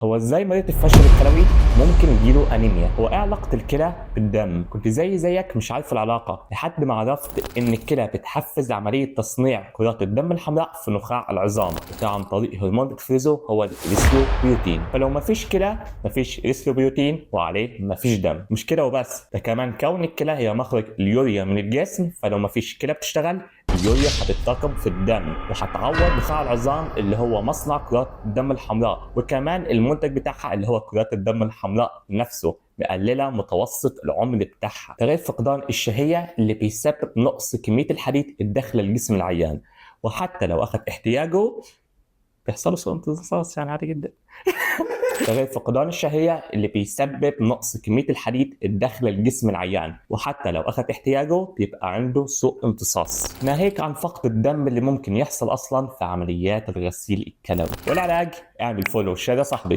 هو ازاي مريض الفشل الكلوي ممكن يجيله انيميا؟ هو ايه علاقة الكلى بالدم؟ كنت زيك مش عارف العلاقة لحد ما عرفت ان الكلى بتحفز عملية تصنيع كرات الدم الحمراء في نخاع العظام وده عن طريق هرمون بتفرزه هو الاريثروبيوتين. فلو مفيش كلى مفيش اريثروبيوتين وعليه مفيش دم. مش كده وبس، ده كمان كون الكلى هي مخرج اليوريا من الجسم، فلو مفيش كلى بتشتغل اليوريا هتتراكم في الدم وهتعوض نخاع العظام اللي هو مصنع كرات الدم الحمراء، وكمان المنتج بتاعها اللي هو كرات الدم الحمراء نفسه مقلله متوسط العمر بتاعها. ده غير فقدان الشهيه اللي بيسبب نقص كميه الحديد الداخله الجسم العيان، وحتى لو اخذ احتياجه بيحصل له سوء امتصاص يعني عادي جدا. ده غير فقدان الشهية اللي بيسبب نقص كمية الحديد الداخل الجسم العيان، وحتى لو أخذ احتياجه بيبقى عنده سوء امتصاص. ناهيك عن فقد الدم اللي ممكن يحصل أصلا في عمليات الغسيل الكلوي. والعلاج اعمل فولو شير يا صاحبي.